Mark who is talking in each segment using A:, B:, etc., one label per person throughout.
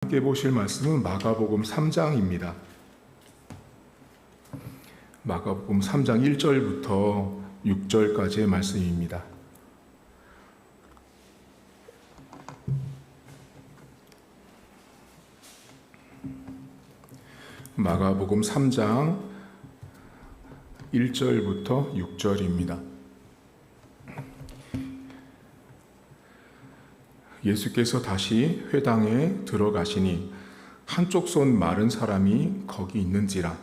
A: 함께 보실 말씀은 마가복음 3장입니다. 마가복음 3장 1절부터 6절까지의 말씀입니다. 마가복음 3장 1절부터 6절입니다. 예수께서 다시 회당에 들어가시니 한쪽 손 마른 사람이 거기 있는지라.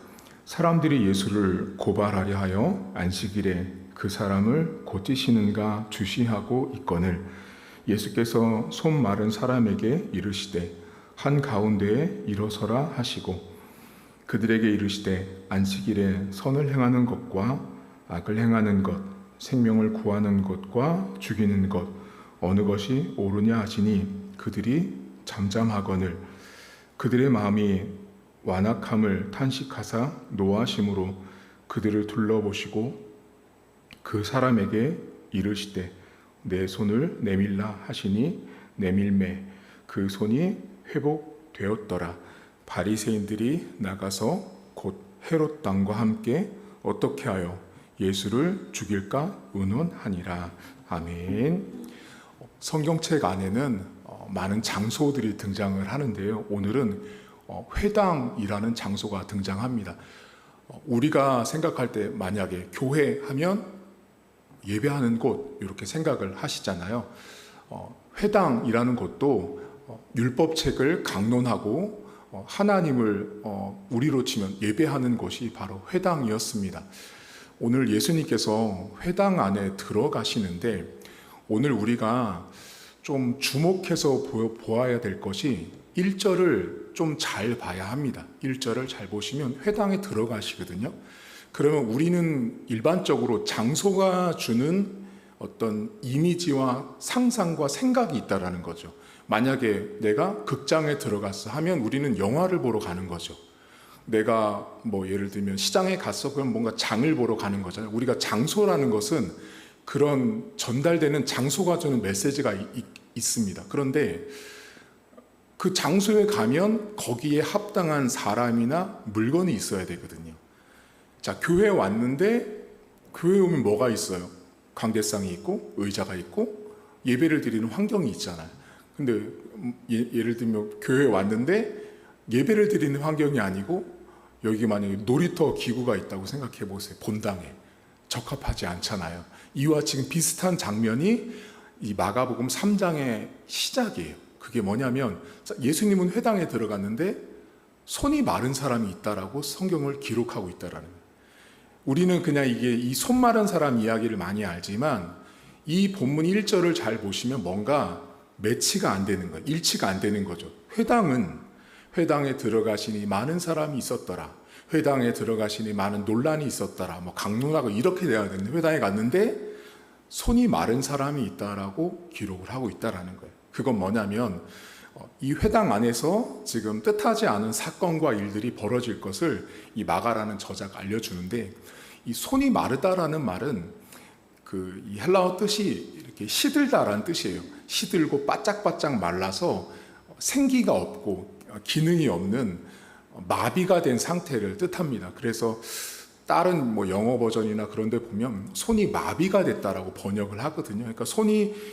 A: 사람들이 예수를 고발하려 하여 안식일에 그 사람을 고치시는가 주시하고 있거늘 예수께서 손 마른 사람에게 이르시되 한가운데에 일어서라 하시고 그들에게 이르시되 안식일에 선을 행하는 것과 악을 행하는 것, 생명을 구하는 것과 죽이는 것 어느 것이 옳으냐 하시니 그들이 잠잠하거늘 그들의 마음이 완악함을 탄식하사 노하심으로 그들을 둘러보시고 그 사람에게 이르시되 내 손을 내밀라 하시니 내밀매 그 손이 회복되었더라. 바리새인들이 나가서 곧 헤롯 왕과 함께 어떻게 하여 예수를 죽일까 의논하니라. 아멘. 성경책 안에는 많은 장소들이 등장을 하는데요. 오늘은 회당이라는 장소가 등장합니다. 우리가 생각할 때 만약에 교회 하면 예배하는 곳 이렇게 생각을 하시잖아요. 회당이라는 곳도 율법책을 강론하고 하나님을 우리로 치면 예배하는 곳이 바로 회당이었습니다. 오늘 예수님께서 회당 안에 들어가시는데 오늘 우리가 좀 주목해서 보아야 될 것이 1절을 좀 잘 봐야 합니다. 1절을 잘 보시면 회당에 들어가시거든요. 그러면 우리는 일반적으로 장소가 주는 어떤 이미지와 상상과 생각이 있다라는 거죠. 만약에 내가 극장에 들어갔어 하면 우리는 영화를 보러 가는 거죠. 내가 예를 들면 시장에 갔어 그럼 뭔가 장을 보러 가는 거잖아요. 우리가 장소라는 것은 그런 전달되는 장소가 주는 메시지가 있습니다. 그런데 그 장소에 가면 거기에 합당한 사람이나 물건이 있어야 되거든요. 자, 교회에 왔는데 교회에 오면 뭐가 있어요? 관계상이 있고 의자가 있고 예배를 드리는 환경이 있잖아요. 근데 예를 들면 교회에 왔는데 예배를 드리는 환경이 아니고 여기 만약에 놀이터 기구가 있다고 생각해 보세요. 본당에 적합하지 않잖아요. 이와 지금 비슷한 장면이 이 마가복음 3장의 시작이에요. 그게 뭐냐면 예수님은 회당에 들어갔는데 손이 마른 사람이 있다라고 성경을 기록하고 있다라는 거예요. 우리는 그냥 이게 이 손 마른 사람 이야기를 많이 알지만 이 본문 1절을 잘 보시면 뭔가 매치가 안 되는 거예요. 일치가 안 되는 거죠. 회당에 들어가시니 많은 사람이 있었더라. 회당에 들어가시니 많은 논란이 있었더라. 강론하고 이렇게 돼야 되는데 회당에 갔는데 손이 마른 사람이 있다라고 기록을 하고 있다라는 거예요. 그건 뭐냐면 이 회당 안에서 지금 뜻하지 않은 사건과 일들이 벌어질 것을 이 마가라는 저자가 알려주는데 이 손이 마르다라는 말은 이 헬라어 뜻이 이렇게 시들다라는 뜻이에요. 시들고 바짝바짝 말라서 생기가 없고 기능이 없는 마비가 된 상태를 뜻합니다. 그래서 다른 영어 버전이나 그런 데 보면 손이 마비가 됐다라고 번역을 하거든요. 그러니까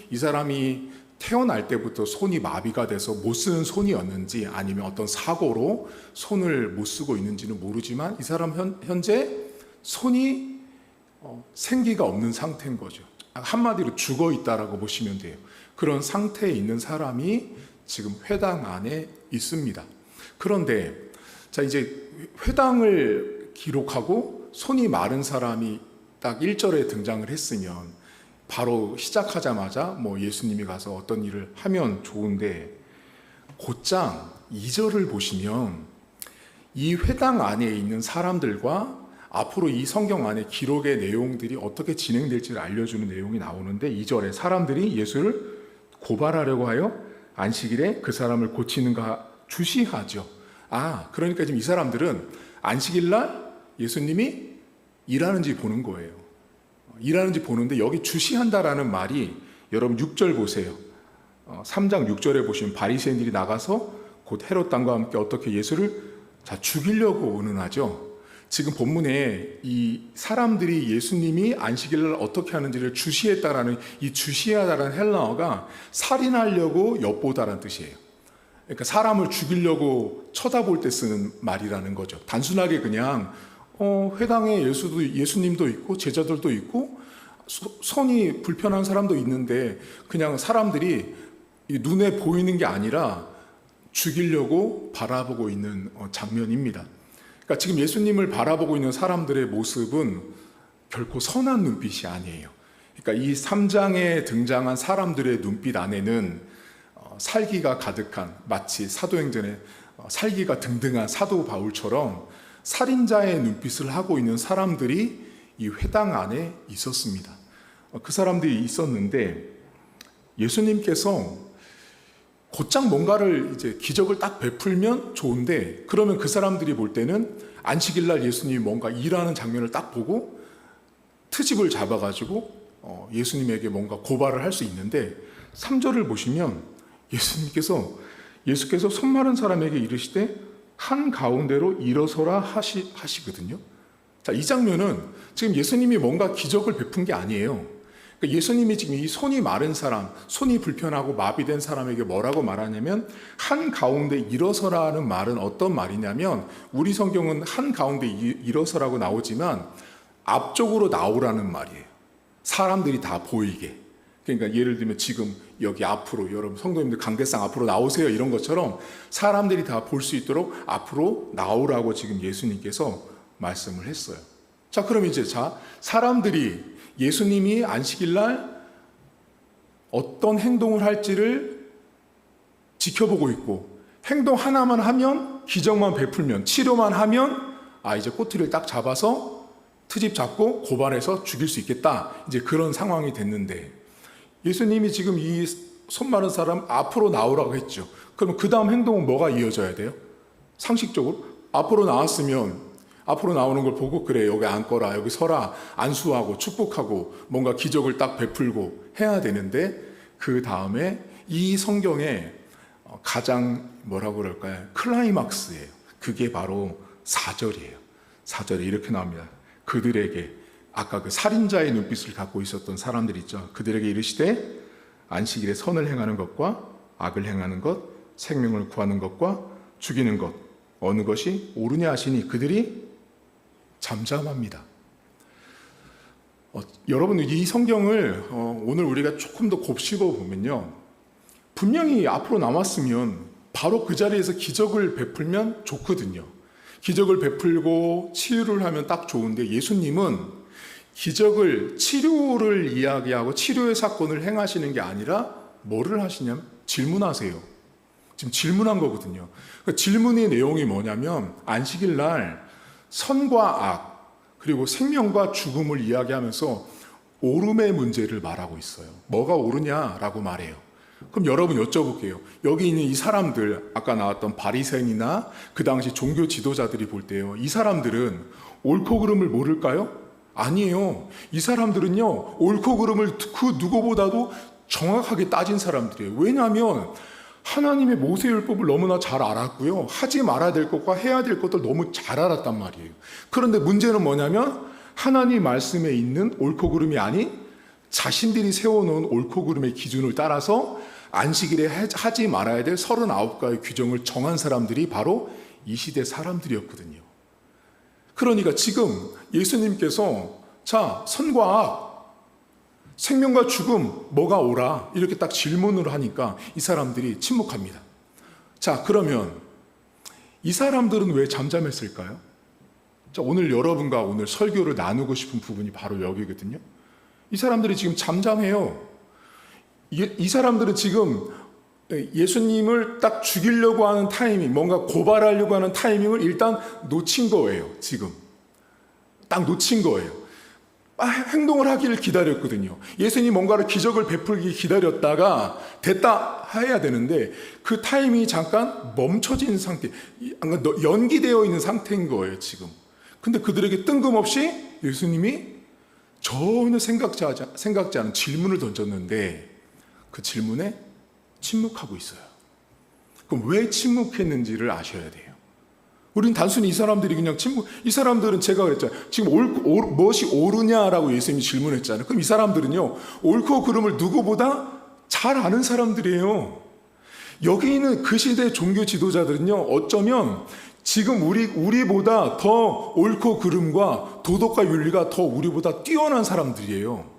A: 이 사람이 태어날 때부터 손이 마비가 돼서 못 쓰는 손이었는지 아니면 어떤 사고로 손을 못 쓰고 있는지는 모르지만 이 사람 현재 손이 생기가 없는 상태인 거죠. 한마디로 죽어 있다라고 보시면 돼요. 그런 상태에 있는 사람이 지금 회당 안에 있습니다. 그런데 자, 이제 회당을 기록하고 손이 마른 사람이 딱 1절에 등장을 했으면 바로 시작하자마자 예수님이 가서 어떤 일을 하면 좋은데 곧장 2절을 보시면 이 회당 안에 있는 사람들과 앞으로 이 성경 안에 기록의 내용들이 어떻게 진행될지를 알려주는 내용이 나오는데 2절에 사람들이 예수를 고발하려고 하여 안식일에 그 사람을 고치는가 주시하죠. 그러니까 지금 이 사람들은 안식일날 예수님이 일하는지 보는 거예요. 일하는지 보는데 여기 주시한다라는 말이 여러분 6절 보세요. 3장 6절에 보시면 바리새인들이 나가서 곧 헤롯 왕과 함께 어떻게 예수를 죽이려고 의논하죠. 지금 본문에 이 사람들이 예수님이 안식일날 어떻게 하는지를 주시했다라는 이 주시하다라는 헬라어가 살인하려고 엿보다라는 뜻이에요. 그러니까 사람을 죽이려고 쳐다볼 때 쓰는 말이라는 거죠. 단순하게 그냥 회당에 예수님도 있고 제자들도 있고 손이 불편한 사람도 있는데 그냥 사람들이 눈에 보이는 게 아니라 죽이려고 바라보고 있는 장면입니다. 그러니까 지금 예수님을 바라보고 있는 사람들의 모습은 결코 선한 눈빛이 아니에요. 그러니까 이 3장에 등장한 사람들의 눈빛 안에는 살기가 가득한, 마치 사도행전에 살기가 등등한 사도 바울처럼 살인자의 눈빛을 하고 있는 사람들이 이 회당 안에 있었습니다. 그 사람들이 있었는데 예수님께서 곧장 뭔가를 이제 기적을 딱 베풀면 좋은데, 그러면 그 사람들이 볼 때는 안식일날 예수님이 뭔가 일하는 장면을 딱 보고 트집을 잡아가지고 예수님에게 뭔가 고발을 할 수 있는데, 3절을 보시면 예수께서 손 마른 사람에게 이르시되 한 가운데로 일어서라 하시거든요. 자, 이 장면은 지금 예수님이 뭔가 기적을 베푼 게 아니에요. 그러니까 예수님이 지금 이 손이 마른 사람, 손이 불편하고 마비된 사람에게 뭐라고 말하냐면 한 가운데 일어서라는 말은 어떤 말이냐면, 우리 성경은 한 가운데 일어서라고 나오지만 앞쪽으로 나오라는 말이에요. 사람들이 다 보이게. 그러니까 예를 들면 지금 여기 앞으로, 여러분 성도님들 강대상 앞으로 나오세요 이런 것처럼 사람들이 다 볼 수 있도록 앞으로 나오라고 지금 예수님께서 말씀을 했어요. 자, 그럼 이제 사람들이 예수님이 안식일날 어떤 행동을 할지를 지켜보고 있고, 행동 하나만 하면, 기적만 베풀면, 치료만 하면 이제 꼬투리를 딱 잡아서 트집 잡고 고발해서 죽일 수 있겠다, 이제 그런 상황이 됐는데, 예수님이 지금 이 손 마른 사람 앞으로 나오라고 했죠. 그럼 그 다음 행동은 뭐가 이어져야 돼요? 상식적으로 앞으로 나왔으면 앞으로 나오는 걸 보고, 그래 여기 앉거라, 여기 서라, 안수하고 축복하고 뭔가 기적을 딱 베풀고 해야 되는데, 그 다음에 이 성경에 가장 뭐라고 그럴까요? 클라이막스예요. 그게 바로 4절이에요. 4절에 이렇게 나옵니다. 그들에게, 아까 그 살인자의 눈빛을 갖고 있었던 사람들 있죠. 그들에게 이르시되 안식일에 선을 행하는 것과 악을 행하는 것, 생명을 구하는 것과 죽이는 것, 어느 것이 옳으냐 하시니 그들이 잠잠합니다. 여러분, 이 성경을 오늘 우리가 조금 더 곱씹어 보면요, 분명히 앞으로 남았으면 바로 그 자리에서 기적을 베풀면 좋거든요. 기적을 베풀고 치유를 하면 딱 좋은데, 예수님은 기적을, 치료를 이야기하고 치료의 사건을 행하시는 게 아니라 뭐를 하시냐면 질문하세요. 지금 질문한 거거든요. 그 질문의 내용이 뭐냐면 안식일 날 선과 악, 그리고 생명과 죽음을 이야기하면서 옳음의 문제를 말하고 있어요. 뭐가 옳으냐라고 말해요. 그럼 여러분 여쭤볼게요. 여기 있는 이 사람들, 아까 나왔던 바리새인이나 그 당시 종교 지도자들이 볼 때요, 이 사람들은 옳고 그름을 모를까요? 아니에요. 이 사람들은요, 옳고 그름을 그 누구보다도 정확하게 따진 사람들이에요. 왜냐하면 하나님의 모세율법을 너무나 잘 알았고요, 하지 말아야 될 것과 해야 될 것들 너무 잘 알았단 말이에요. 그런데 문제는 뭐냐면 하나님 말씀에 있는 옳고 그름이 아닌 자신들이 세워놓은 옳고 그름의 기준을 따라서 안식일에 하지 말아야 될 39가지 규정을 정한 사람들이 바로 이 시대 사람들이었거든요. 그러니까 지금 예수님께서 선과 악, 생명과 죽음, 뭐가 옳아? 이렇게 딱 질문을 하니까 이 사람들이 침묵합니다. 자, 그러면 이 사람들은 왜 잠잠했을까요? 자, 오늘 여러분과 오늘 설교를 나누고 싶은 부분이 바로 여기거든요. 이 사람들이 지금 잠잠해요. 이 사람들은 지금 예수님을 딱 죽이려고 하는 타이밍, 뭔가 고발하려고 하는 타이밍을 일단 놓친 거예요. 지금 딱 놓친 거예요. 행동을 하기를 기다렸거든요. 예수님이 뭔가를 기적을 베풀기 기다렸다가 됐다 해야 되는데 그 타이밍이 잠깐 멈춰진 상태, 연기되어 있는 상태인 거예요 지금. 근데 그들에게 뜬금없이 예수님이 전혀 생각지 않은 질문을 던졌는데 그 질문에 침묵하고 있어요. 그럼 왜 침묵했는지를 아셔야 돼요. 우린 단순히 이 사람들이 그냥 이 사람들은 제가 그랬잖아요. 지금 무엇이 옳으냐라고 예수님이 질문했잖아요. 그럼 이 사람들은요, 옳고 그름을 누구보다 잘 아는 사람들이에요. 여기 있는 그 시대 종교 지도자들은요, 어쩌면 지금 우리보다 더 옳고 그름과 도덕과 윤리가 더 우리보다 뛰어난 사람들이에요.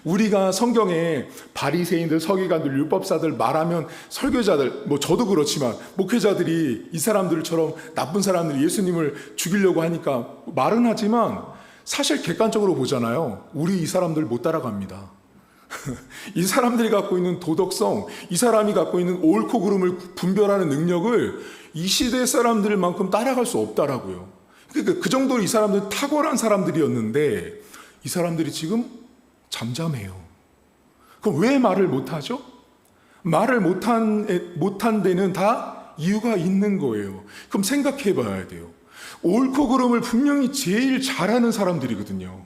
A: 우리가 성경에 바리새인들, 서기관들, 율법사들 말하면 설교자들, 저도 그렇지만 목회자들이 이 사람들처럼 나쁜 사람들이 예수님을 죽이려고 하니까 말은 하지만 사실 객관적으로 보잖아요. 우리 이 사람들 못 따라갑니다. 이 사람들이 갖고 있는 도덕성, 이 사람이 갖고 있는 옳고 그름을 분별하는 능력을 이 시대 사람들만큼 따라갈 수 없다라고요. 그러니까 그 정도로 이 사람들은 탁월한 사람들이었는데 이 사람들이 지금 잠잠해요. 그럼 왜 말을 못하죠? 말을 못한 데는 다 이유가 있는 거예요. 그럼 생각해 봐야 돼요. 옳고 그름을 분명히 제일 잘하는 사람들이거든요.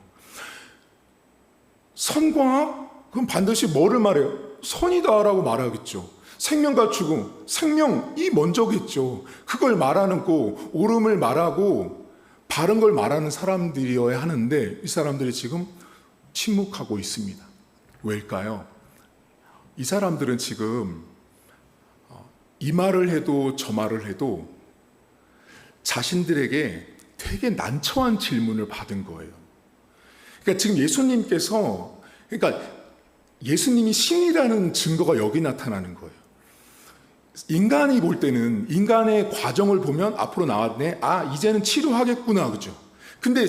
A: 선과악? 그럼 반드시 뭐를 말해요? 선이다라고 말하겠죠. 생명과 죽음, 생명이 먼저겠죠. 그걸 말하는 거, 옳음을 말하고 바른 걸 말하는 사람들이어야 하는데 이 사람들이 지금 침묵하고 있습니다. 왜일까요? 이 사람들은 지금 이 말을 해도 저 말을 해도 자신들에게 되게 난처한 질문을 받은 거예요. 그러니까 지금 그러니까 예수님이 신이라는 증거가 여기 나타나는 거예요. 인간이 볼 때는 인간의 과정을 보면 앞으로 나왔네. 이제는 치료하겠구나. 그죠? 근데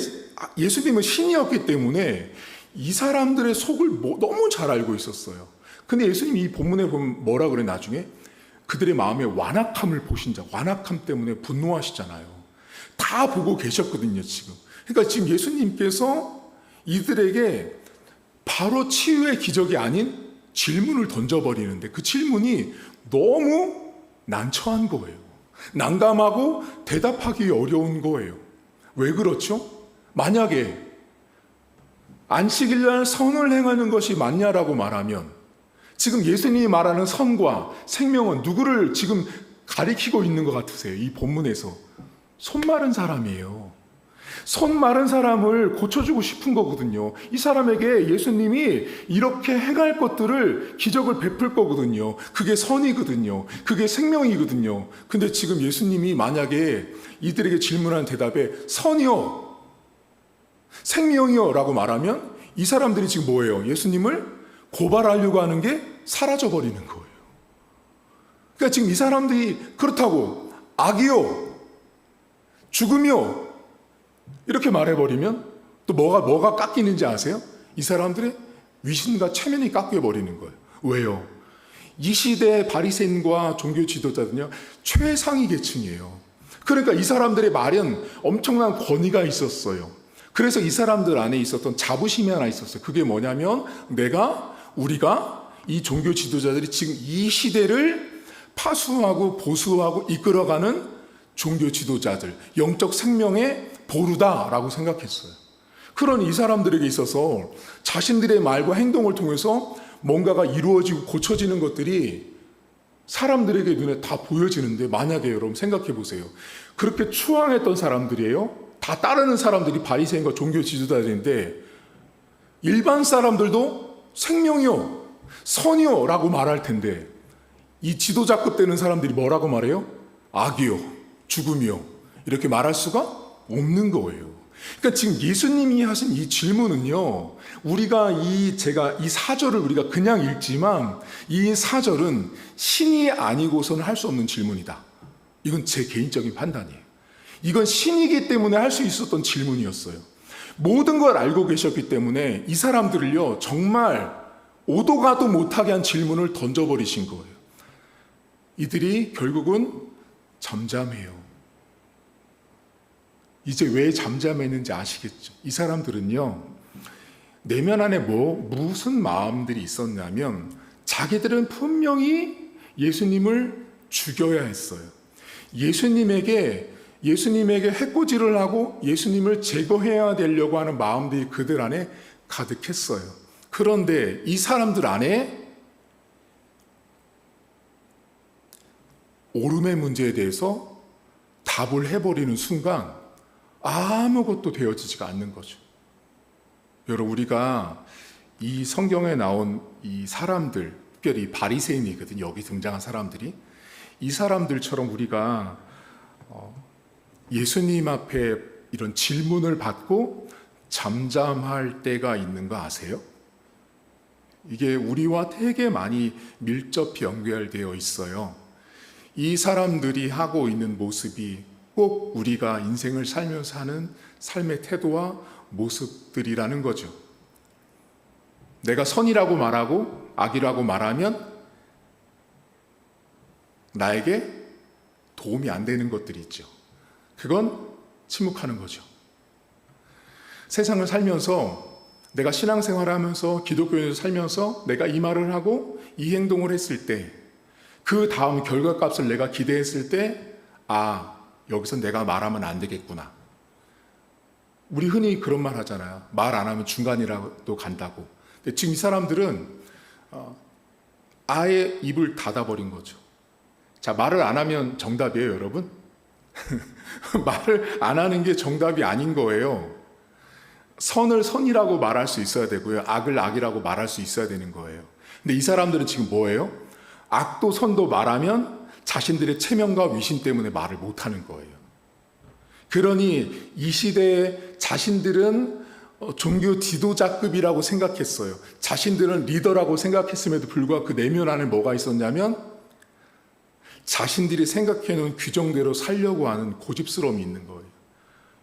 A: 예수님은 신이었기 때문에 이 사람들의 속을 너무 잘 알고 있었어요. 근데 예수님이 이 본문에 보면 뭐라 그래 나중에? 그들의 마음에 완악함을 보신 자, 완악함 때문에 분노하시잖아요. 다 보고 계셨거든요, 지금. 그러니까 지금 예수님께서 이들에게 바로 치유의 기적이 아닌 질문을 던져버리는데 그 질문이 너무 난처한 거예요. 난감하고 대답하기 어려운 거예요. 왜 그렇죠? 만약에 안식일날 선을 행하는 것이 맞냐라고 말하면 지금 예수님이 말하는 선과 생명은 누구를 지금 가리키고 있는 것 같으세요? 이 본문에서 손 마른 사람이에요. 손 마른 사람을 고쳐주고 싶은 거거든요. 이 사람에게 예수님이 이렇게 행할 것들을 기적을 베풀 거거든요. 그게 선이거든요. 그게 생명이거든요. 근데 지금 예수님이 만약에 이들에게 질문한 대답에 선이요, 생명이요 라고 말하면 이 사람들이 지금 뭐예요? 예수님을 고발하려고 하는 게 사라져버리는 거예요. 그러니까 지금 이 사람들이 그렇다고 악이요, 죽음이요 이렇게 말해버리면 또 뭐가 깎이는지 아세요? 이 사람들의 위신과 체면이 깎여버리는 거예요. 왜요? 이 시대의 바리새인과 종교 지도자들은요 최상위 계층이에요. 그러니까 이 사람들의 말은 엄청난 권위가 있었어요. 그래서 이 사람들 안에 있었던 자부심이 하나 있었어요. 그게 뭐냐면 우리가 이 종교 지도자들이 지금 이 시대를 파수하고 보수하고 이끌어가는 종교 지도자들, 영적 생명의 보루다라고 생각했어요. 그런 이 사람들에게 있어서 자신들의 말과 행동을 통해서 뭔가가 이루어지고 고쳐지는 것들이 사람들에게 눈에 다 보여지는데 만약에 여러분 생각해 보세요. 그렇게 추앙했던 사람들이에요. 다 따르는 사람들이 바리새인과 종교 지도자들인데 일반 사람들도 생명이요, 선이요 라고 말할 텐데 이 지도자급 되는 사람들이 뭐라고 말해요? 악이요, 죽음이요 이렇게 말할 수가 없는 거예요. 그러니까 지금 예수님이 하신 이 질문은요, 제가 이 사절을 우리가 그냥 읽지만 이 사절은 신이 아니고서는 할 수 없는 질문이다. 이건 제 개인적인 판단이에요. 이건 신이기 때문에 할 수 있었던 질문이었어요. 모든 걸 알고 계셨기 때문에 이 사람들을요, 정말 오도 가도 못하게 한 질문을 던져버리신 거예요. 이들이 결국은 잠잠해요. 이제 왜 잠잠했는지 아시겠죠? 이 사람들은요, 내면 안에 무슨 마음들이 있었냐면 자기들은 분명히 예수님을 죽여야 했어요. 예수님에게 해코지를 하고 예수님을 제거해야 되려고 하는 마음들이 그들 안에 가득했어요. 그런데 이 사람들 안에 오름의 문제에 대해서 답을 해버리는 순간 아무것도 되어지지가 않는 거죠. 여러분, 우리가 이 성경에 나온 이 사람들, 특별히 바리새인이거든요. 여기 등장한 사람들이. 이 사람들처럼 우리가 예수님 앞에 이런 질문을 받고 잠잠할 때가 있는 거 아세요? 이게 우리와 되게 많이 밀접히 연결되어 있어요. 이 사람들이 하고 있는 모습이 꼭 우리가 인생을 살면서 하는 삶의 태도와 모습들이라는 거죠. 내가 선이라고 말하고 악이라고 말하면 나에게 도움이 안 되는 것들이 있죠. 그건 침묵하는 거죠. 세상을 살면서 내가 신앙생활을 하면서 기독교인으로 살면서 내가 이 말을 하고 이 행동을 했을 때 그 다음 결과값을 내가 기대했을 때 여기서 내가 말하면 안 되겠구나. 우리 흔히 그런 말 하잖아요. 말 안 하면 중간이라도 간다고. 근데 지금 이 사람들은 아예 입을 닫아버린 거죠. 자, 말을 안 하면 정답이에요, 여러분? 말을 안 하는 게 정답이 아닌 거예요. 선을 선이라고 말할 수 있어야 되고요. 악을 악이라고 말할 수 있어야 되는 거예요. 근데 이 사람들은 지금 뭐예요? 악도 선도 말하면 자신들의 체면과 위신 때문에 말을 못하는 거예요. 그러니 이 시대에 자신들은 종교 지도자급이라고 생각했어요. 자신들은 리더라고 생각했음에도 불구하고 그 내면 안에 뭐가 있었냐면 자신들이 생각해놓은 규정대로 살려고 하는 고집스러움이 있는 거예요.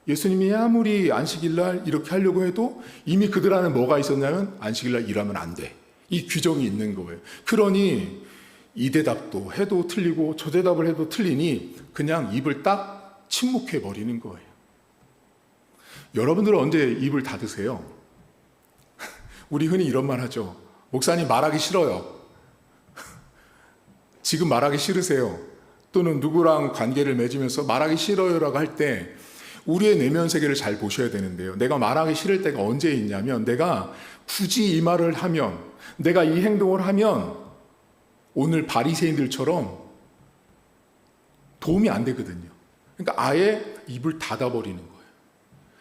A: 예수님이 아무리 안식일날 이렇게 하려고 해도 이미 그들 안에 뭐가 있었냐면 안식일날 일하면 안 돼. 이 규정이 있는 거예요. 그러니 이 대답도 해도 틀리고 저 대답을 해도 틀리니 그냥 입을 딱 침묵해 버리는 거예요. 여러분들은 언제 입을 닫으세요? 우리 흔히 이런 말 하죠. 목사님 말하기 싫어요. 지금 말하기 싫으세요? 또는 누구랑 관계를 맺으면서 말하기 싫어요라고 할 때 우리의 내면 세계를 잘 보셔야 되는데요. 내가 말하기 싫을 때가 언제 있냐면 내가 굳이 이 말을 하면 내가 이 행동을 하면 오늘 바리새인들처럼 도움이 안 되거든요. 그러니까 아예 입을 닫아버리는 거예요.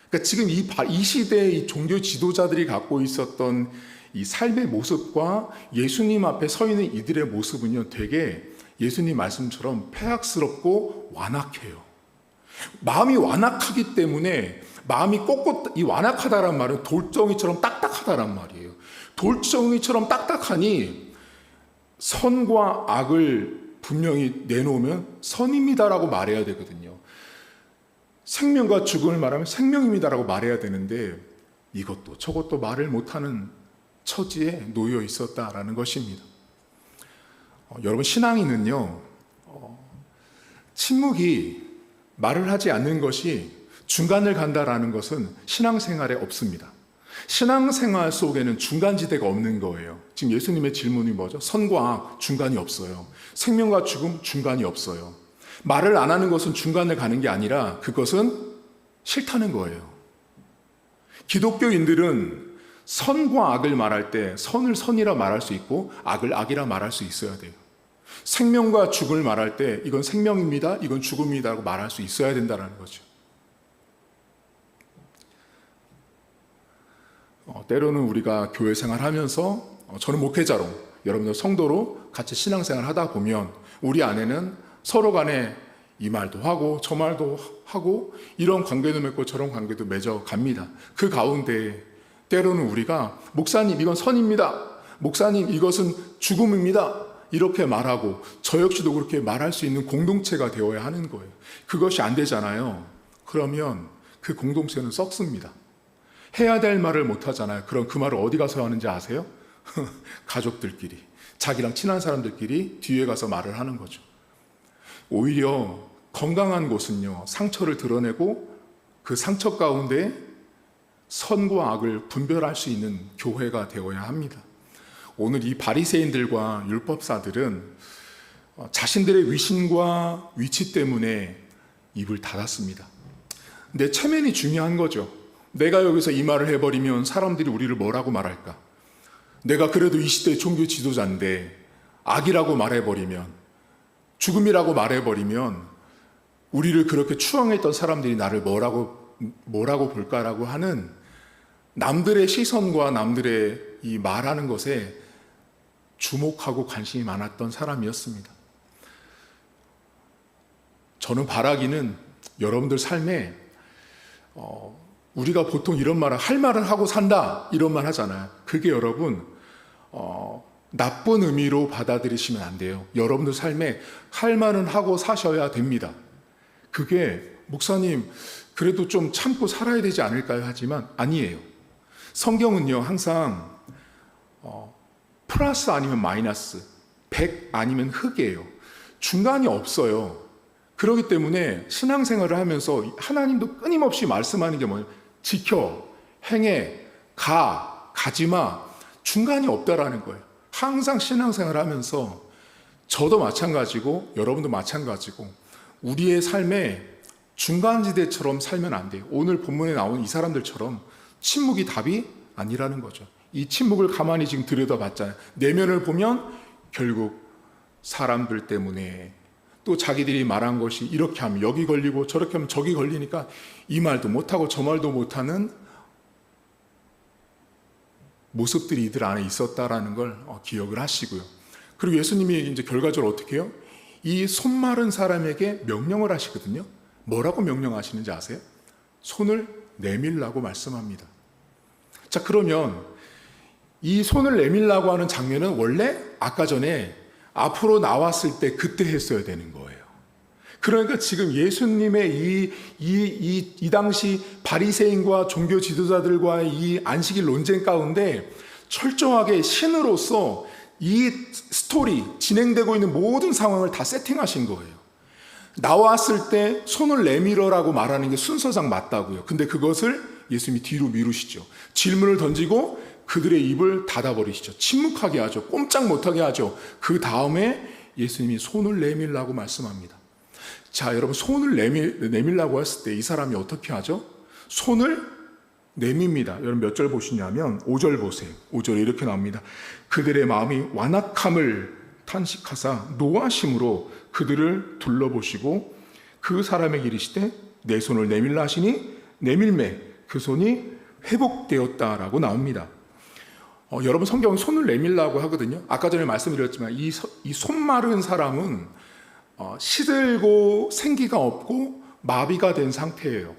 A: 그러니까 지금 이 시대의 이 종교 지도자들이 갖고 있었던 이 삶의 모습과 예수님 앞에 서 있는 이들의 모습은요, 되게 예수님 말씀처럼 폐악스럽고 완악해요. 마음이 완악하기 때문에 마음이 꼿꼿, 이 완악하다란 말은 돌덩이처럼 딱딱하다란 말이에요. 돌덩이처럼 딱딱하니 선과 악을 분명히 내놓으면 선입니다라고 말해야 되거든요. 생명과 죽음을 말하면 생명입니다라고 말해야 되는데 이것도 저것도 말을 못하는 처지에 놓여 있었다라는 것입니다. 여러분, 신앙인은요, 침묵이 말을 하지 않는 것이 중간을 간다라는 것은 신앙생활에 없습니다. 신앙생활 속에는 중간지대가 없는 거예요. 지금 예수님의 질문이 뭐죠? 선과 악, 중간이 없어요. 생명과 죽음, 중간이 없어요. 말을 안 하는 것은 중간을 가는 게 아니라 그것은 싫다는 거예요. 기독교인들은 선과 악을 말할 때 선을 선이라 말할 수 있고 악을 악이라 말할 수 있어야 돼요. 생명과 죽음을 말할 때 이건 생명입니다, 이건 죽음이다라고 말할 수 있어야 된다는 거죠. 때로는 우리가 교회 생활하면서 저는 목회자로 여러분들 성도로 같이 신앙생활 하다 보면 우리 안에는 서로 간에 이 말도 하고 저 말도 하고 이런 관계도 맺고 저런 관계도 맺어 갑니다. 그 가운데 때로는 우리가 목사님 이건 선입니다, 목사님 이것은 죽음입니다 이렇게 말하고 저 역시도 그렇게 말할 수 있는 공동체가 되어야 하는 거예요. 그것이 안 되잖아요. 그러면 그 공동체는 썩습니다. 해야 될 말을 못 하잖아요. 그럼 그 말을 어디 가서 하는지 아세요? 가족들끼리, 자기랑 친한 사람들끼리 뒤에 가서 말을 하는 거죠. 오히려 건강한 곳은요, 상처를 드러내고 그 상처 가운데 선과 악을 분별할 수 있는 교회가 되어야 합니다. 오늘 이 바리새인들과 율법사들은 자신들의 위신과 위치 때문에 입을 닫았습니다. 근데 체면이 중요한 거죠. 내가 여기서 이 말을 해버리면 사람들이 우리를 뭐라고 말할까? 내가 그래도 이 시대의 종교 지도자인데 악이라고 말해버리면 죽음이라고 말해버리면 우리를 그렇게 추앙했던 사람들이 나를 뭐라고 볼까라고 하는 남들의 시선과 남들의 이 말하는 것에 주목하고 관심이 많았던 사람이었습니다. 저는 바라기는 여러분들 삶에 우리가 보통 이런 말을 할 말을 하고 산다 이런 말 하잖아요. 그게 여러분 나쁜 의미로 받아들이시면 안 돼요. 여러분들 삶에 할 말은 하고 사셔야 됩니다. 그게 목사님 그래도 좀 참고 살아야 되지 않을까요? 하지만 아니에요. 성경은요 항상 플러스 아니면 마이너스, 100 아니면 흑이에요. 중간이 없어요. 그렇기 때문에 신앙생활을 하면서 하나님도 끊임없이 말씀하는 게 뭐예요? 지켜, 행해, 가지마. 중간이 없다라는 거예요. 항상 신앙생활을 하면서 저도 마찬가지고 여러분도 마찬가지고 우리의 삶에 중간지대처럼 살면 안 돼요. 오늘 본문에 나온 이 사람들처럼 침묵이 답이 아니라는 거죠. 이 침묵을 가만히 지금 들여다봤잖아요. 내면을 보면 결국 사람들 때문에 또 자기들이 말한 것이 이렇게 하면 여기 걸리고 저렇게 하면 저기 걸리니까 이 말도 못하고 저 말도 못하는 모습들이 이들 안에 있었다라는 걸 기억을 하시고요. 그리고 예수님이 이제 결과적으로 어떻게 해요? 이 손 마른 사람에게 명령을 하시거든요. 뭐라고 명령하시는지 아세요? 손을 내밀라고 말씀합니다. 자, 그러면 이 손을 내밀라고 하는 장면은 원래 아까 전에 앞으로 나왔을 때 그때 했어야 되는 거예요. 그러니까 지금 예수님의 이 당시 바리새인과 종교 지도자들과의 이 안식일 논쟁 가운데 철저하게 신으로서 이 스토리, 진행되고 있는 모든 상황을 다 세팅하신 거예요. 나왔을 때 손을 내밀어라고 말하는 게 순서상 맞다고요. 근데 그것을 예수님이 뒤로 미루시죠. 질문을 던지고 그들의 입을 닫아버리시죠. 침묵하게 하죠. 꼼짝 못하게 하죠. 그 다음에 예수님이 손을 내밀라고 말씀합니다. 자, 여러분 손을 내밀라고 했을 때 이 사람이 어떻게 하죠? 손을 내밉니다. 여러분 몇 절 보시냐면 5절 보세요. 5절에 이렇게 나옵니다. 그들의 마음이 완악함을 탄식하사 노하심으로 그들을 둘러보시고 그 사람에게 이르시되 내 손을 내밀라 하시니 내밀매 그 손이 회복되었다라고 나옵니다. 여러분 성경은 손을 내밀라고 하거든요. 아까 전에 말씀드렸지만 이 손 마른 사람은 시들고 생기가 없고 마비가 된 상태예요.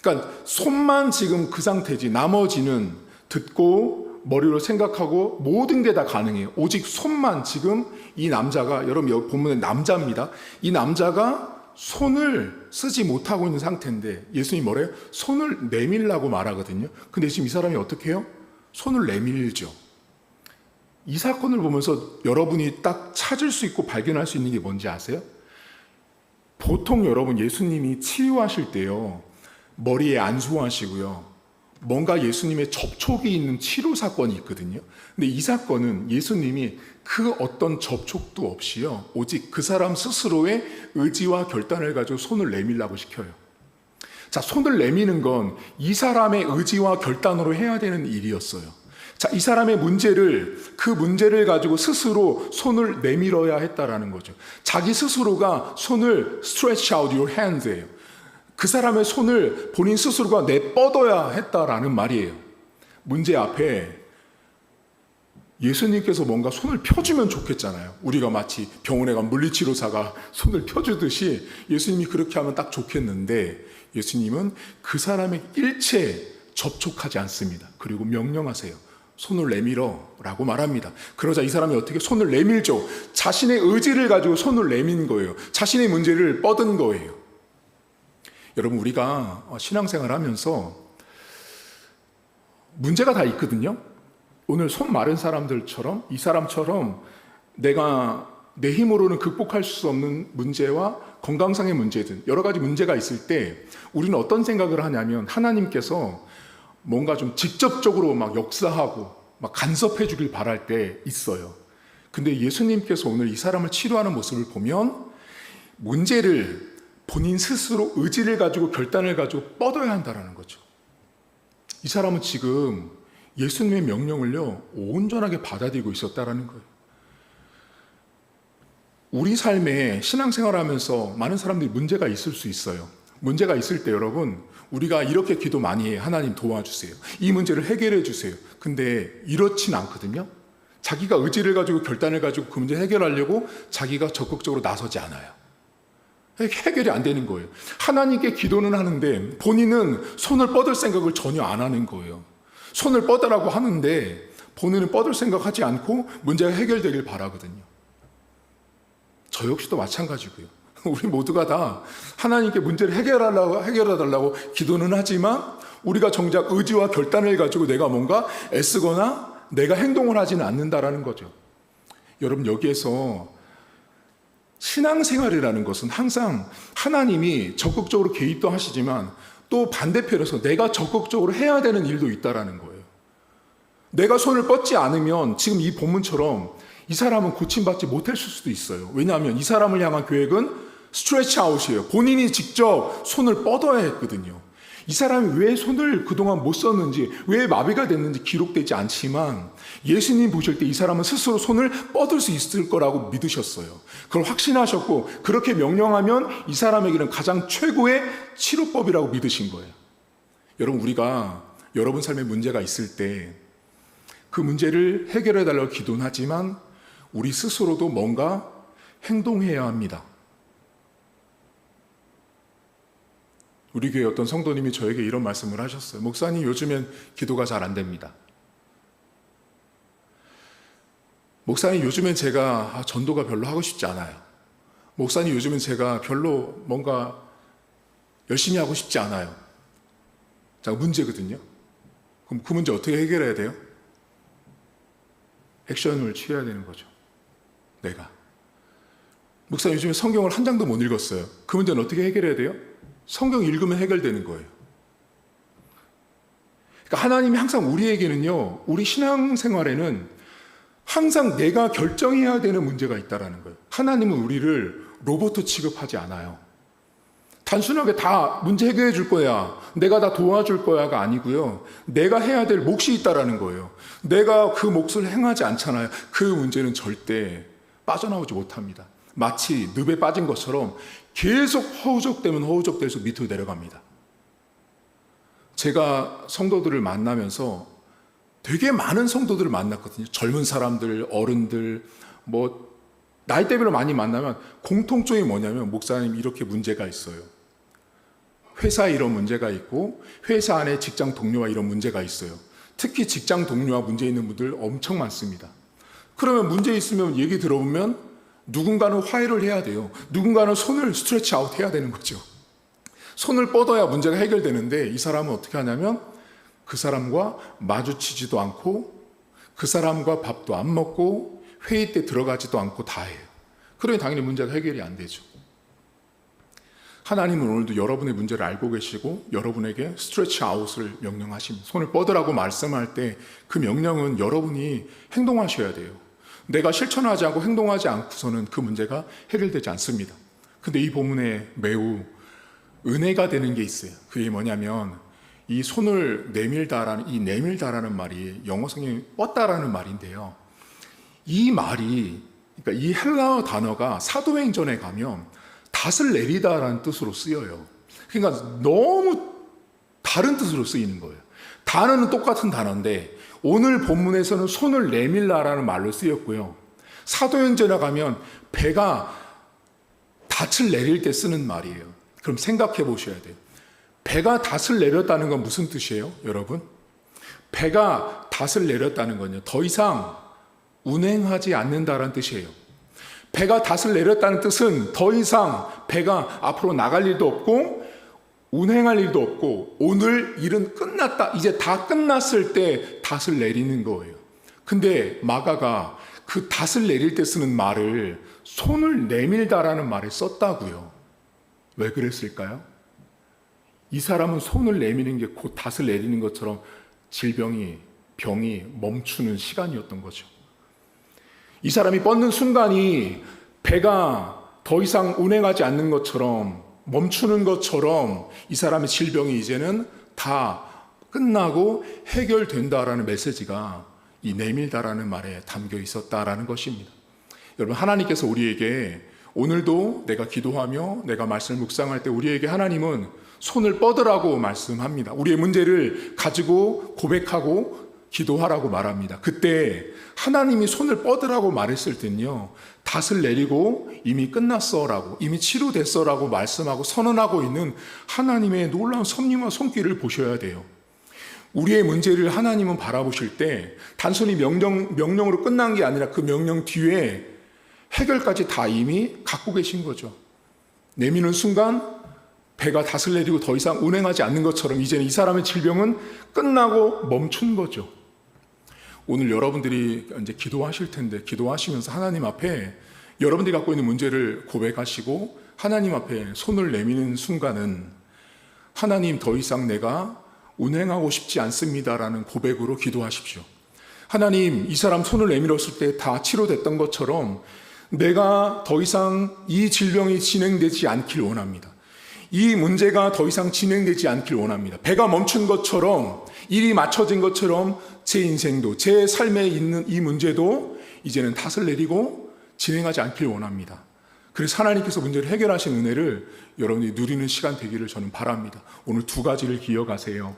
A: 그러니까 손만 지금 그 상태지 나머지는 듣고 머리로 생각하고 모든 게 다 가능해요. 오직 손만 지금 이 남자가 여러분 여기 본문에 남자입니다. 이 남자가 손을 쓰지 못하고 있는 상태인데 예수님이 뭐래요? 손을 내밀라고 말하거든요. 근데 지금 이 사람이 어떻게 해요? 손을 내밀죠. 이 사건을 보면서 여러분이 딱 찾을 수 있고 발견할 수 있는 게 뭔지 아세요? 보통 여러분 예수님이 치유하실 때요 머리에 안수하시고요 뭔가 예수님의 접촉이 있는 치료 사건이 있거든요. 근데 이 사건은 예수님이 그 어떤 접촉도 없이요 오직 그 사람 스스로의 의지와 결단을 가지고 손을 내밀라고 시켜요. 자, 손을 내미는 건 이 사람의 의지와 결단으로 해야 되는 일이었어요. 자, 이 사람의 그 문제를 가지고 스스로 손을 내밀어야 했다라는 거죠. 자기 스스로가 손을 stretch out your hands예요. 그 사람의 손을 본인 스스로가 내뻗어야 했다라는 말이에요. 문제 앞에 예수님께서 뭔가 손을 펴주면 좋겠잖아요. 우리가 마치 병원에 간 물리치료사가 손을 펴주듯이 예수님이 그렇게 하면 딱 좋겠는데 예수님은 그 사람의 일체 접촉하지 않습니다. 그리고 명령하세요. 손을 내밀어 라고 말합니다. 그러자 이 사람이 어떻게 손을 내밀죠. 자신의 의지를 가지고 손을 내민 거예요. 자신의 문제를 뻗은 거예요. 여러분 우리가 신앙생활 하면서 문제가 다 있거든요. 오늘 손 마른 사람들처럼 이 사람처럼 내가 내 힘으로는 극복할 수 없는 문제와 건강상의 문제든 여러 가지 문제가 있을 때 우리는 어떤 생각을 하냐면 하나님께서 뭔가 좀 직접적으로 막 역사하고 막 간섭해 주길 바랄 때 있어요. 근데 예수님께서 오늘 이 사람을 치료하는 모습을 보면 문제를 본인 스스로 의지를 가지고 결단을 가지고 뻗어야 한다는 거죠. 이 사람은 지금 예수님의 명령을요 온전하게 받아들이고 있었다라는 거예요. 우리 삶에 신앙생활하면서 많은 사람들이 문제가 있을 수 있어요. 문제가 있을 때 여러분, 우리가 이렇게 기도 많이 해요. 하나님 도와주세요. 이 문제를 해결해 주세요. 근데 이렇진 않거든요. 자기가 의지를 가지고 결단을 가지고 그 문제 해결하려고 자기가 적극적으로 나서지 않아요. 해결이 안 되는 거예요. 하나님께 기도는 하는데 본인은 손을 뻗을 생각을 전혀 안 하는 거예요. 손을 뻗으라고 하는데 본인은 뻗을 생각하지 않고 문제가 해결되길 바라거든요. 저 역시도 마찬가지고요. 우리 모두가 다 하나님께 문제를 해결해달라고 기도는 하지만 우리가 정작 의지와 결단을 가지고 내가 뭔가 애쓰거나 내가 행동을 하지는 않는다라는 거죠. 여러분, 여기에서 신앙생활이라는 것은 항상 하나님이 적극적으로 개입도 하시지만 또 반대편에서 내가 적극적으로 해야 되는 일도 있다라는 거예요. 내가 손을 뻗지 않으면 지금 이 본문처럼 이 사람은 고침받지 못했을 수도 있어요. 왜냐하면 이 사람을 향한 계획은 스트레치 아웃이에요. 본인이 직접 손을 뻗어야 했거든요. 이 사람이 왜 손을 그동안 못 썼는지, 왜 마비가 됐는지 기록되지 않지만 예수님 보실 때 이 사람은 스스로 손을 뻗을 수 있을 거라고 믿으셨어요. 그걸 확신하셨고 그렇게 명령하면 이 사람에게는 가장 최고의 치료법이라고 믿으신 거예요. 여러분, 우리가 여러분 삶에 문제가 있을 때 그 문제를 해결해 달라고 기도는 하지만 우리 스스로도 뭔가 행동해야 합니다. 우리 교회 어떤 성도님이 저에게 이런 말씀을 하셨어요. 목사님, 요즘엔 기도가 잘 안 됩니다. 목사님, 요즘엔 제가 전도가 별로 하고 싶지 않아요. 목사님, 요즘엔 제가 별로 뭔가 열심히 하고 싶지 않아요. 자, 문제거든요. 그럼 그 문제 어떻게 해결해야 돼요? 액션을 취해야 되는 거죠. 내가. 목사님, 요즘에 성경을 한 장도 못 읽었어요. 그 문제는 어떻게 해결해야 돼요? 성경 읽으면 해결되는 거예요. 그러니까 하나님이 항상 우리에게는요, 우리 신앙생활에는 항상 내가 결정해야 되는 문제가 있다는 거예요. 하나님은 우리를 로봇 취급하지 않아요. 단순하게 다 문제 해결해 줄 거야, 내가 다 도와줄 거야가 아니고요. 내가 해야 될 몫이 있다는 거예요. 내가 그 몫을 행하지 않잖아요. 그 문제는 절대 빠져나오지 못합니다. 마치 늪에 빠진 것처럼 계속 허우적대면 허우적대서 밑으로 내려갑니다. 제가 성도들을 만나면서 되게 많은 성도들을 만났거든요. 젊은 사람들, 어른들, 나이대별로 많이 만나면 공통점이 뭐냐면, 목사님 이렇게 문제가 있어요. 회사에 이런 문제가 있고 회사 안에 직장 동료와 이런 문제가 있어요. 특히 직장 동료와 문제 있는 분들 엄청 많습니다. 그러면 문제 있으면 얘기 들어보면 누군가는 화해를 해야 돼요. 누군가는 손을 스트레치 아웃 해야 되는 거죠. 손을 뻗어야 문제가 해결되는데 이 사람은 어떻게 하냐면 그 사람과 마주치지도 않고 그 사람과 밥도 안 먹고 회의 때 들어가지도 않고 다 해요. 그러니 당연히 문제가 해결이 안 되죠. 하나님은 오늘도 여러분의 문제를 알고 계시고 여러분에게 스트레치 아웃을 명령하십니다. 손을 뻗으라고 말씀할 때 그 명령은 여러분이 행동하셔야 돼요. 내가 실천하지 않고 행동하지 않고서는 그 문제가 해결되지 않습니다. 근데 이 본문에 매우 은혜가 되는 게 있어요. 그게 뭐냐면 이 손을 내밀다라는, 이 내밀다라는 말이 영어 성경에 뻗다라는 말인데요. 이 말이, 그러니까 이 헬라어 단어가 사도행전에 가면 닷을 내리다라는 뜻으로 쓰여요. 그러니까 너무 다른 뜻으로 쓰이는 거예요. 단어는 똑같은 단어인데 오늘 본문에서는 손을 내밀라라는 말로 쓰였고요. 사도행전에 가면 배가 닷을 내릴 때 쓰는 말이에요. 그럼 생각해 보셔야 돼요. 배가 닷을 내렸다는 건 무슨 뜻이에요, 여러분? 배가 닷을 내렸다는 건요, 더 이상 운행하지 않는다라는 뜻이에요. 배가 닷을 내렸다는 뜻은 더 이상 배가 앞으로 나갈 일도 없고 운행할 일도 없고 오늘 일은 끝났다, 이제 다 끝났을 때 닷을 내리는 거예요. 근데 마가가 그 닷을 내릴 때 쓰는 말을 손을 내밀다라는 말을 썼다고요. 왜 그랬을까요? 이 사람은 손을 내미는 게 곧 닷을 내리는 것처럼 병이 멈추는 시간이었던 거죠. 이 사람이 뻗는 순간이 배가 더 이상 운행하지 않는 것처럼, 멈추는 것처럼 이 사람의 질병이 이제는 다 끝나고 해결된다라는 메시지가 이 내밀다라는 말에 담겨 있었다라는 것입니다. 여러분, 하나님께서 우리에게 오늘도 내가 기도하며 내가 말씀을 묵상할 때 우리에게 하나님은 손을 뻗으라고 말씀합니다. 우리의 문제를 가지고 고백하고 기도하라고 말합니다. 그때 하나님이 손을 뻗으라고 말했을 때는요, 닷을 내리고 이미 끝났어라고, 이미 치료됐어라고 말씀하고 선언하고 있는 하나님의 놀라운 섭리와 손길을 보셔야 돼요. 우리의 문제를 하나님은 바라보실 때 단순히 명령으로 끝난 게 아니라 그 명령 뒤에 해결까지 다 이미 갖고 계신 거죠. 내미는 순간 배가 닷을 내리고 더 이상 운행하지 않는 것처럼 이제는 이 사람의 질병은 끝나고 멈춘 거죠. 오늘 여러분들이 이제 기도하실 텐데, 기도하시면서 하나님 앞에 여러분들이 갖고 있는 문제를 고백하시고 하나님 앞에 손을 내미는 순간은 하나님, 더 이상 내가 운행하고 싶지 않습니다라는 고백으로 기도하십시오. 하나님, 이 사람 손을 내밀었을 때 다 치료됐던 것처럼 내가 더 이상 이 질병이 진행되지 않길 원합니다. 이 문제가 더 이상 진행되지 않길 원합니다. 배가 멈춘 것처럼, 일이 맞춰진 것처럼 제 인생도, 제 삶에 있는 이 문제도 이제는 탓을 내리고 진행하지 않길 원합니다. 그래서 하나님께서 문제를 해결하신 은혜를 여러분이 누리는 시간 되기를 저는 바랍니다. 오늘 두 가지를 기억하세요.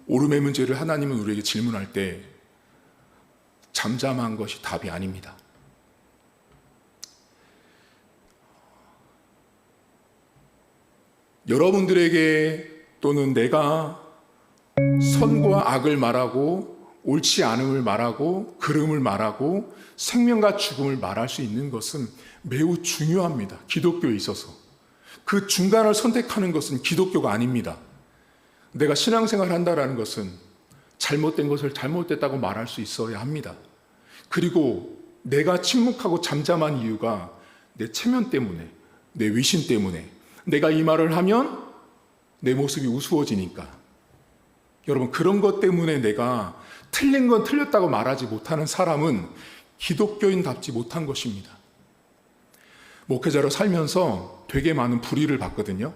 A: 오름의 문제를 하나님은 우리에게 질문할 때 잠잠한 것이 답이 아닙니다. 여러분들에게 또는 내가 선과 악을 말하고 옳지 않음을 말하고 그름을 말하고 생명과 죽음을 말할 수 있는 것은 매우 중요합니다. 기독교에 있어서. 그 중간을 선택하는 것은 기독교가 아닙니다. 내가 신앙생활을 한다는 것은 잘못된 것을 잘못됐다고 말할 수 있어야 합니다. 그리고 내가 침묵하고 잠잠한 이유가 내 체면 때문에, 내 위신 때문에, 내가 이 말을 하면 내 모습이 우스워지니까. 여러분, 그런 것 때문에 내가 틀린 건 틀렸다고 말하지 못하는 사람은 기독교인답지 못한 것입니다. 목회자로 살면서 되게 많은 불의를 봤거든요.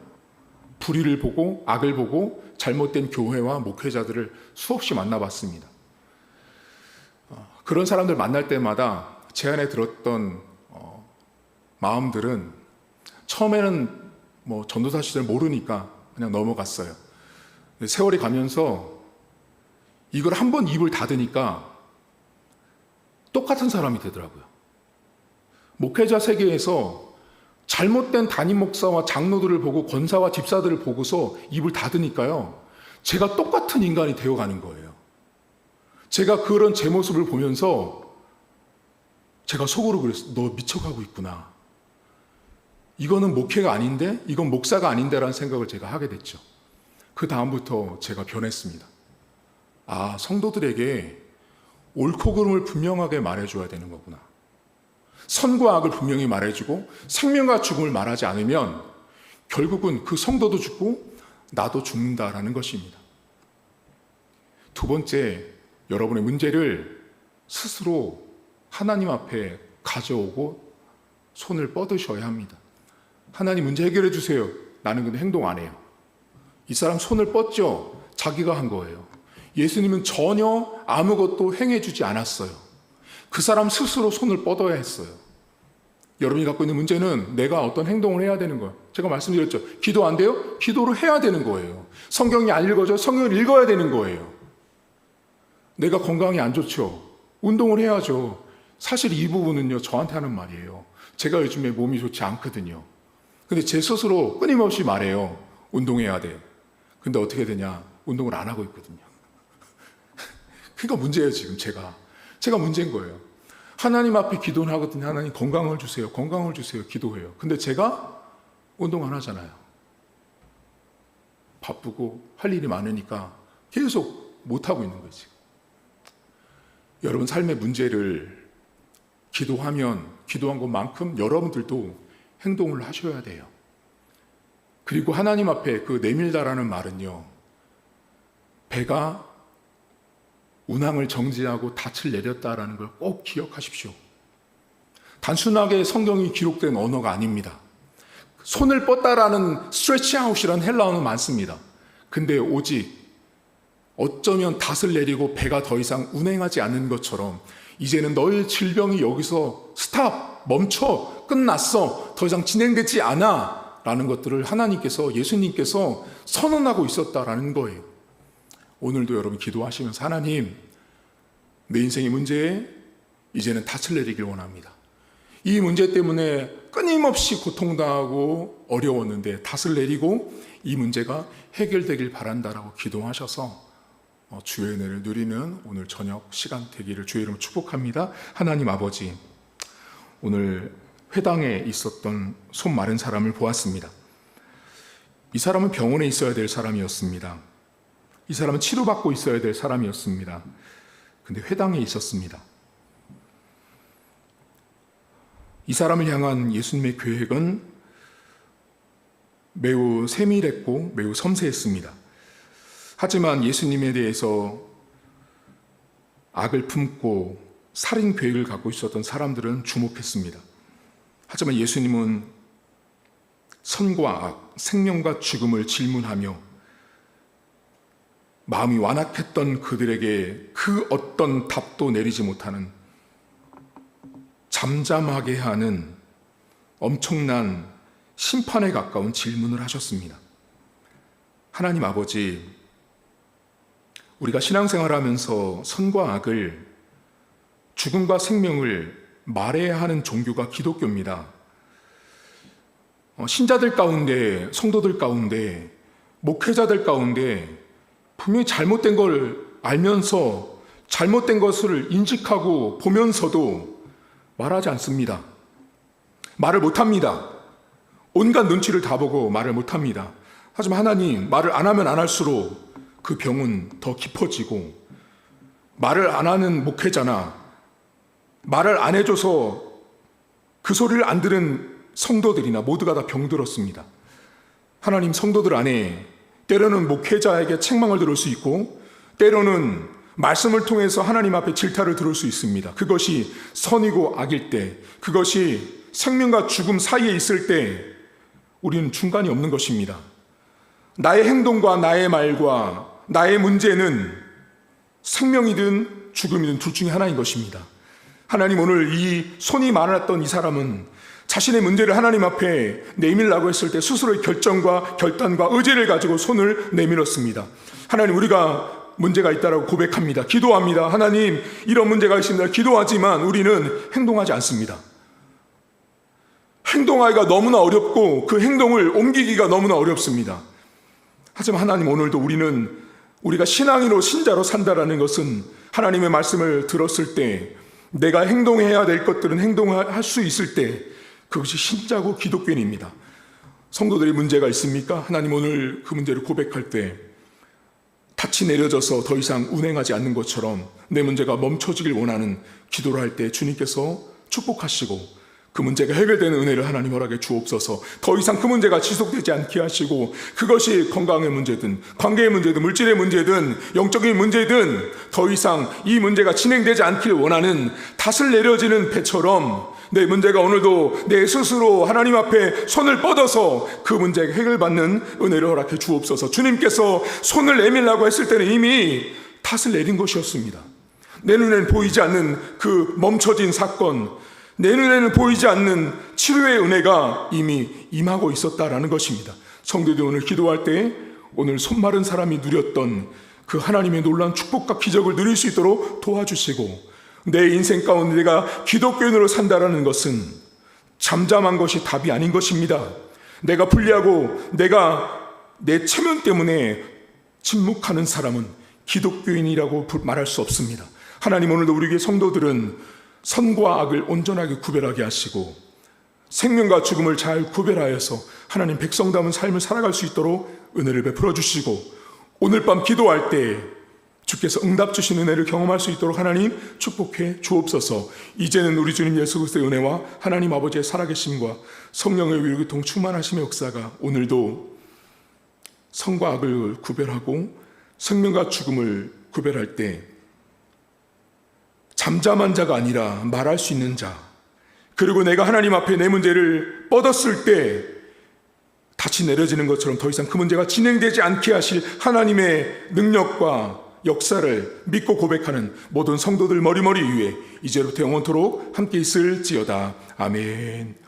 A: 불의를 보고 악을 보고 잘못된 교회와 목회자들을 수없이 만나봤습니다. 그런 사람들 만날 때마다 제 안에 들었던 마음들은 처음에는 전도사 시절 모르니까 그냥 넘어갔어요. 세월이 가면서 이걸 한번 입을 닫으니까 똑같은 사람이 되더라고요. 목회자 세계에서 잘못된 담임 목사와 장로들을 보고 권사와 집사들을 보고서 입을 닫으니까요, 제가 똑같은 인간이 되어가는 거예요. 제가 그런 제 모습을 보면서 제가 속으로 그랬어요. 너 미쳐가고 있구나. 이거는 목회가 아닌데, 이건 목사가 아닌데라는 생각을 제가 하게 됐죠. 그 다음부터 제가 변했습니다. 아, 성도들에게 옳고 그름을 분명하게 말해줘야 되는 거구나. 선과 악을 분명히 말해주고 생명과 죽음을 말하지 않으면 결국은 그 성도도 죽고 나도 죽는다라는 것입니다. 두 번째, 여러분의 문제를 스스로 하나님 앞에 가져오고 손을 뻗으셔야 합니다. 하나님, 문제 해결해 주세요. 나는 근데 행동 안 해요. 이 사람 손을 뻗죠? 자기가 한 거예요. 예수님은 전혀 아무것도 행해주지 않았어요. 그 사람 스스로 손을 뻗어야 했어요. 여러분이 갖고 있는 문제는 내가 어떤 행동을 해야 되는 거예요. 제가 말씀드렸죠. 기도 안 돼요? 기도를 해야 되는 거예요. 성경이 안 읽어져요? 성경을 읽어야 되는 거예요. 내가 건강이 안 좋죠? 운동을 해야죠. 사실 이 부분은요, 저한테 하는 말이에요. 제가 요즘에 몸이 좋지 않거든요. 근데 제 스스로 끊임없이 말해요. 운동해야 돼. 근데 어떻게 되냐? 운동을 안 하고 있거든요. 그러니까 문제예요, 지금 제가 문제인 거예요. 하나님 앞에 기도는 하거든요. 하나님 건강을 주세요. 건강을 주세요. 기도해요. 근데 제가 운동 안 하잖아요. 바쁘고 할 일이 많으니까 계속 못하고 있는 거지. 여러분 삶의 문제를 기도하면 기도한 것만큼 여러분들도 행동을 하셔야 돼요. 그리고 하나님 앞에 그 내밀다라는 말은요, 배가 운항을 정지하고 닻을 내렸다라는 걸 꼭 기억하십시오. 단순하게 성경이 기록된 언어가 아닙니다. 손을 뻗다라는 스트레치 아웃이라는 헬라어는 많습니다. 근데 오직 어쩌면 닻을 내리고 배가 더 이상 운행하지 않는 것처럼 이제는 너의 질병이 여기서 스탑, 멈춰, 끝났어, 더 이상 진행되지 않아 라는 것들을 하나님께서, 예수님께서 선언하고 있었다라는 거예요. 오늘도 여러분 기도하시면서 하나님, 내 인생의 문제에 이제는 닻을 내리길 원합니다. 이 문제 때문에 끊임없이 고통당하고 어려웠는데 닻을 내리고 이 문제가 해결되길 바란다라고 기도하셔서 주의 은혜를 누리는 오늘 저녁 시간 되기를 주의 이름으로 축복합니다. 하나님 아버지, 오늘 회당에 있었던 손 마른 사람을 보았습니다. 이 사람은 병원에 있어야 될 사람이었습니다. 이 사람은 치료받고 있어야 될 사람이었습니다. 근데 회당에 있었습니다. 이 사람을 향한 예수님의 계획은 매우 세밀했고 매우 섬세했습니다. 하지만 예수님에 대해서 악을 품고 살인 계획을 갖고 있었던 사람들은 주목했습니다. 하지만 예수님은 선과 악, 생명과 죽음을 질문하며 마음이 완악했던 그들에게 그 어떤 답도 내리지 못하는 잠잠하게 하는 엄청난 심판에 가까운 질문을 하셨습니다. 하나님 아버지, 우리가 신앙생활하면서 선과 악을, 죽음과 생명을 말해야 하는 종교가 기독교입니다. 신자들 가운데, 성도들 가운데, 목회자들 가운데 분명히 잘못된 걸 알면서 잘못된 것을 인식하고 보면서도 말하지 않습니다. 말을 못합니다. 온갖 눈치를 다 보고 말을 못합니다. 하지만 하나님, 말을 안 하면 안 할수록 그 병은 더 깊어지고, 말을 안 하는 목회자나 말을 안 해줘서 그 소리를 안 들은 성도들이나 모두가 다 병들었습니다. 하나님, 성도들 안에 때로는 목회자에게 책망을 들을 수 있고 때로는 말씀을 통해서 하나님 앞에 질타를 들을 수 있습니다. 그것이 선이고 악일 때, 그것이 생명과 죽음 사이에 있을 때 우리는 중간이 없는 것입니다. 나의 행동과 나의 말과 나의 문제는 생명이든 죽음이든 둘 중에 하나인 것입니다. 하나님, 오늘 이 손이 많았던 이 사람은 자신의 문제를 하나님 앞에 내밀라고 했을 때 스스로의 결정과 결단과 의지를 가지고 손을 내밀었습니다. 하나님, 우리가 문제가 있다라고 고백합니다. 기도합니다. 하나님, 이런 문제가 있습니다. 기도하지만 우리는 행동하지 않습니다. 행동하기가 너무나 어렵고 그 행동을 옮기기가 너무나 어렵습니다. 하지만 하나님, 오늘도 우리가 신앙인으로 신자로 산다라는 것은 하나님의 말씀을 들었을 때 내가 행동해야 될 것들은 행동할 수 있을 때 그것이 신자고 기독교인입니다. 성도들이 문제가 있습니까? 하나님, 오늘 그 문제를 고백할 때 닻이 내려져서 더 이상 운행하지 않는 것처럼 내 문제가 멈춰지길 원하는 기도를 할 때 주님께서 축복하시고 그 문제가 해결되는 은혜를 하나님 허락해 주옵소서. 더 이상 그 문제가 지속되지 않게 하시고 그것이 건강의 문제든 관계의 문제든 물질의 문제든 영적인 문제든 더 이상 이 문제가 진행되지 않기를 원하는 닻을 내려지는 배처럼 내 문제가 오늘도 내 스스로 하나님 앞에 손을 뻗어서 그 문제가 해결받는 은혜를 허락해 주옵소서. 주님께서 손을 내밀라고 했을 때는 이미 탓을 내린 것이었습니다. 내 눈에는 보이지 않는 그 멈춰진 사건, 내 눈에는 보이지 않는 치료의 은혜가 이미 임하고 있었다라는 것입니다. 성도들이 오늘 기도할 때 오늘 손 마른 사람이 누렸던 그 하나님의 놀라운 축복과 기적을 누릴 수 있도록 도와주시고, 내 인생 가운데 내가 기독교인으로 산다라는 것은 잠잠한 것이 답이 아닌 것입니다. 내가 불리하고 내가 내 체면 때문에 침묵하는 사람은 기독교인이라고 말할 수 없습니다. 하나님, 오늘도 우리에게 성도들은 선과 악을 온전하게 구별하게 하시고 생명과 죽음을 잘 구별하여서 하나님 백성다운 삶을 살아갈 수 있도록 은혜를 베풀어 주시고, 오늘 밤 기도할 때 주께서 응답 주신 은혜를 경험할 수 있도록 하나님 축복해 주옵소서. 이제는 우리 주님 예수 그리스도의 은혜와 하나님 아버지의 살아계심과 성령의 위로교통 충만하심의 역사가 오늘도 선과 악을 구별하고 생명과 죽음을 구별할 때 잠잠한 자가 아니라 말할 수 있는 자, 그리고 내가 하나님 앞에 내 문제를 뻗었을 때 닻이 내려지는 것처럼 더 이상 그 문제가 진행되지 않게 하실 하나님의 능력과 역사를 믿고 고백하는 모든 성도들 머리머리 위에 이제부터 영원토록 함께 있을지어다. 아멘.